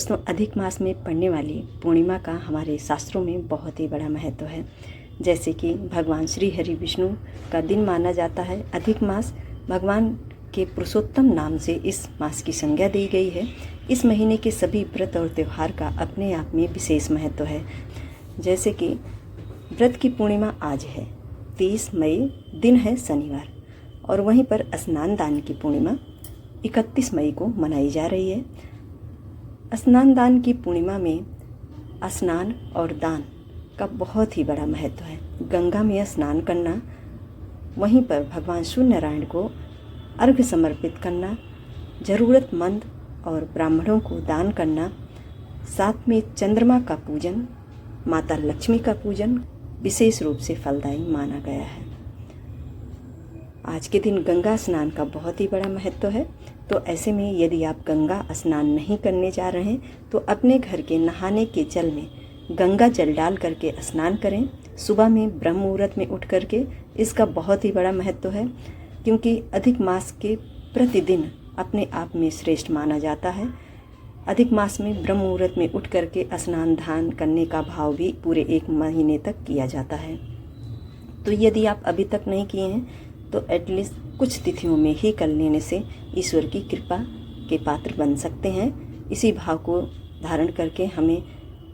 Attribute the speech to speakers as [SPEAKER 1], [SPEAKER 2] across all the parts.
[SPEAKER 1] दोस्तों, अधिक मास में पड़ने वाली पूर्णिमा का हमारे शास्त्रों में बहुत ही बड़ा महत्व है। जैसे कि भगवान श्री हरि विष्णु का दिन माना जाता है। अधिक मास भगवान के पुरुषोत्तम नाम से इस मास की संज्ञा दी गई है। इस महीने के सभी व्रत और त्यौहार का अपने आप में विशेष महत्व है। जैसे कि व्रत की पूर्णिमा आज है 30 मई, दिन है शनिवार, और वहीं पर स्नान दान की पूर्णिमा 31 मई को मनाई जा रही है। स्नान दान की पूर्णिमा में स्नान और दान का बहुत ही बड़ा महत्व है। गंगा में स्नान करना, वहीं पर भगवान सूर्य नारायण को अर्घ्य समर्पित करना, ज़रूरतमंद और ब्राह्मणों को दान करना, साथ में चंद्रमा का पूजन, माता लक्ष्मी का पूजन विशेष रूप से फलदायी माना गया है। आज के दिन गंगा स्नान का बहुत ही बड़ा महत्व है। तो ऐसे में यदि आप गंगा स्नान नहीं करने जा रहे हैं तो अपने घर के नहाने के जल में गंगा जल डाल करके स्नान करें। सुबह में ब्रह्म मुहूर्त में उठ करके, इसका बहुत ही बड़ा महत्व है, क्योंकि अधिक मास के प्रतिदिन अपने आप में श्रेष्ठ माना जाता है। अधिक मास में ब्रह्म मुहूर्त में उठ करके स्नान दान करने का भाव भी पूरे 1 महीने तक किया जाता है। तो यदि आप अभी तक नहीं किए हैं तो एटलीस्ट कुछ तिथियों में ही कर लेने से ईश्वर की कृपा के पात्र बन सकते हैं। इसी भाव को धारण करके हमें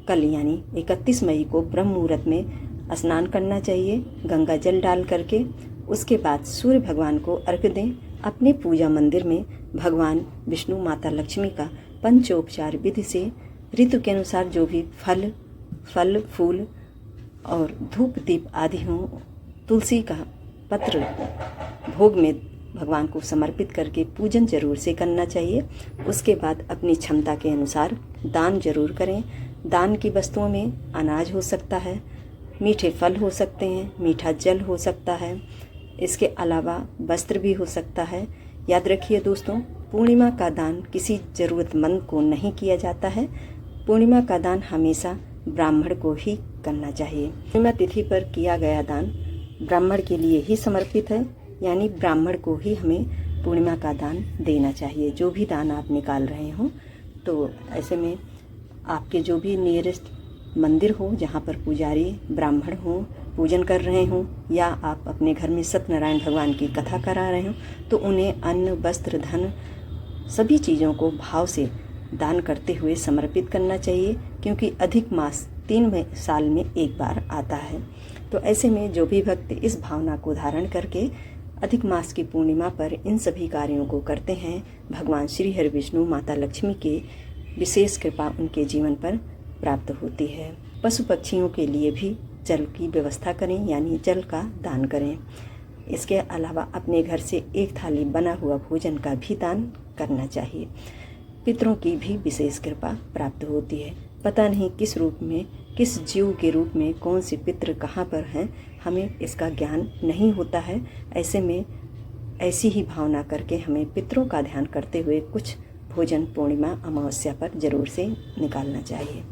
[SPEAKER 1] कल यानी 31 मई को ब्रह्म मुहूर्त में स्नान करना चाहिए, गंगा जल डाल करके। उसके बाद सूर्य भगवान को अर्घ्य दें। अपने पूजा मंदिर में भगवान विष्णु, माता लक्ष्मी का पंचोपचार विधि से ऋतु के अनुसार जो भी फल फूल और धूप दीप आदि हों, तुलसी का पत्र भोग में भगवान को समर्पित करके पूजन जरूर से करना चाहिए। उसके बाद अपनी क्षमता के अनुसार दान जरूर करें। दान की वस्तुओं में अनाज हो सकता है, मीठे फल हो सकते हैं, मीठा जल हो सकता है, इसके अलावा वस्त्र भी हो सकता है। याद रखिए दोस्तों, पूर्णिमा का दान किसी ज़रूरतमंद को नहीं किया जाता है। पूर्णिमा का दान हमेशा ब्राह्मण को ही करना चाहिए। पूर्णिमा तिथि पर किया गया दान ब्राह्मण के लिए ही समर्पित है, यानी ब्राह्मण को ही हमें पूर्णिमा का दान देना चाहिए। जो भी दान आप निकाल रहे हो, तो ऐसे में आपके जो भी नियरेस्ट मंदिर हो, जहाँ पर पुजारी ब्राह्मण हो, पूजन कर रहे हों, या आप अपने घर में सत्यनारायण भगवान की कथा करा रहे हो, तो उन्हें अन्न, वस्त्र, धन सभी चीज़ों को भाव से दान करते हुए समर्पित करना चाहिए, क्योंकि अधिक मास 3 साल में एक बार आता है। तो ऐसे में जो भी भक्त इस भावना को धारण करके अधिक मास की पूर्णिमा पर इन सभी कार्यों को करते हैं, भगवान श्री हरि विष्णु, माता लक्ष्मी के विशेष कृपा उनके जीवन पर प्राप्त होती है। पशु पक्षियों के लिए भी जल की व्यवस्था करें, यानी जल का दान करें। इसके अलावा अपने घर से एक थाली बना हुआ भोजन का भी दान करना चाहिए। पितरों की भी विशेष कृपा प्राप्त होती है। पता नहीं किस रूप में, किस जीव के रूप में कौन से पितृ कहाँ पर हैं, हमें इसका ज्ञान नहीं होता है। ऐसे में ऐसी ही भावना करके हमें पितरों का ध्यान करते हुए कुछ भोजन पूर्णिमा अमावस्या पर जरूर से निकालना चाहिए।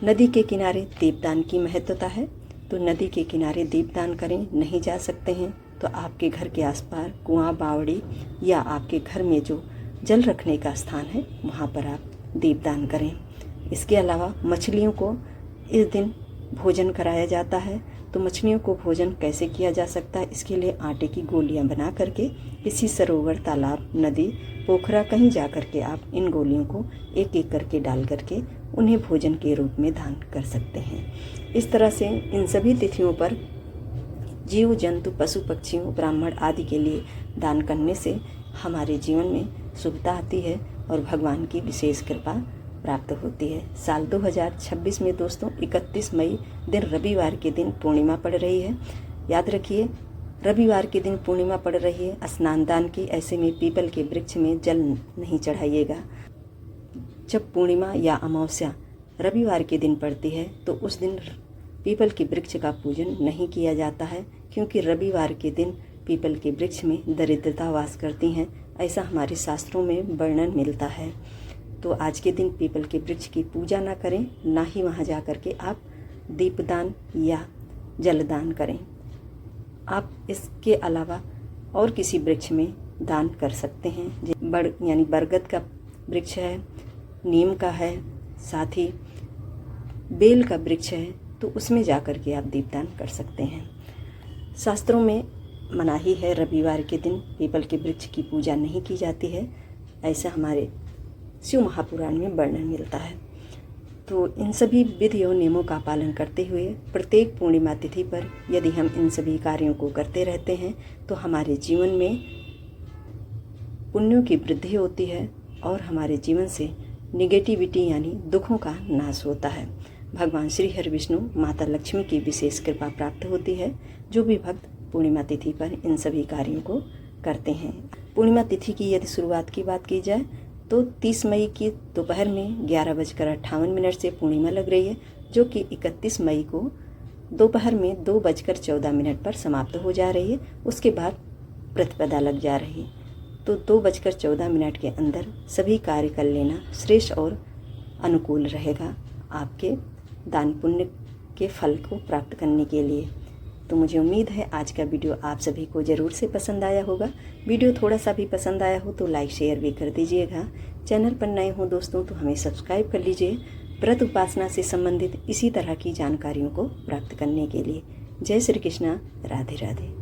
[SPEAKER 1] नदी के किनारे दीपदान की महत्वता है, तो नदी के किनारे दीपदान करें। नहीं जा सकते हैं तो आपके घर के आसपास कुआं, बावड़ी या आपके घर में जो जल रखने का स्थान है, वहाँ पर आप दीपदान करें। इसके अलावा मछलियों को इस दिन भोजन कराया जाता है। तो मछलियों को भोजन कैसे किया जा सकता है, इसके लिए आटे की गोलियां बना करके किसी सरोवर, तालाब, नदी, पोखरा कहीं जा करके आप इन गोलियों को एक एक करके डाल करके उन्हें भोजन के रूप में दान कर सकते हैं। इस तरह से इन सभी तिथियों पर जीव जंतु, पशु पक्षियों, ब्राह्मण आदि के लिए दान करने से हमारे जीवन में शुभता आती है और भगवान की विशेष कृपा प्राप्त होती है। साल 2026 में दोस्तों 31 मई दिन रविवार के दिन पूर्णिमा पड़ रही है। याद रखिए, रविवार के दिन पूर्णिमा पड़ रही है स्नान दान की। ऐसे में पीपल के वृक्ष में जल नहीं चढ़ाइएगा। जब पूर्णिमा या अमावस्या रविवार के दिन पड़ती है तो उस दिन पीपल के वृक्ष का पूजन नहीं किया जाता है, क्योंकि रविवार के दिन पीपल के वृक्ष में दरिद्रता वास करती हैं, ऐसा हमारे शास्त्रों में वर्णन मिलता है। तो आज के दिन पीपल के वृक्ष की पूजा ना करें, ना ही वहाँ जा कर के आप दीपदान या जलदान करें। आप इसके अलावा और किसी वृक्ष में दान कर सकते हैं। यानी बरगद का वृक्ष है, नीम का है, साथ ही बेल का वृक्ष है, तो उसमें जा कर के आप दीपदान कर सकते हैं। शास्त्रों में मनाही है, रविवार के दिन पीपल के वृक्ष की पूजा नहीं की जाती है, ऐसा हमारे शिव महापुराण में वर्णन मिलता है। तो इन सभी विधि और नियमों का पालन करते हुए प्रत्येक पूर्णिमा तिथि पर यदि हम इन सभी कार्यों को करते रहते हैं तो हमारे जीवन में पुण्यों की वृद्धि होती है और हमारे जीवन से निगेटिविटी यानी दुखों का नाश होता है। भगवान श्री हरि विष्णु, माता लक्ष्मी की विशेष कृपा प्राप्त होती है जो भी भक्त पूर्णिमा तिथि पर इन सभी कार्यों को करते हैं। पूर्णिमा तिथि की यदि शुरुआत की बात की जाए तो 30 मई की दोपहर में 11:58 से पूर्णिमा लग रही है, जो कि 31 मई को दोपहर में 2:14 पर समाप्त हो जा रही है। उसके बाद प्रतिपदा लग जा रही है। तो 2:14 के अंदर सभी कार्य कर लेना श्रेष्ठ और अनुकूल रहेगा आपके दान पुण्य के फल को प्राप्त करने के लिए। तो मुझे उम्मीद है आज का वीडियो आप सभी को ज़रूर से पसंद आया होगा। वीडियो थोड़ा सा भी पसंद आया हो तो लाइक शेयर भी कर दीजिएगा। चैनल पर नए हो दोस्तों तो हमें सब्सक्राइब कर लीजिए व्रत उपासना से संबंधित इसी तरह की जानकारियों को प्राप्त करने के लिए। जय श्री कृष्णा, राधे राधे।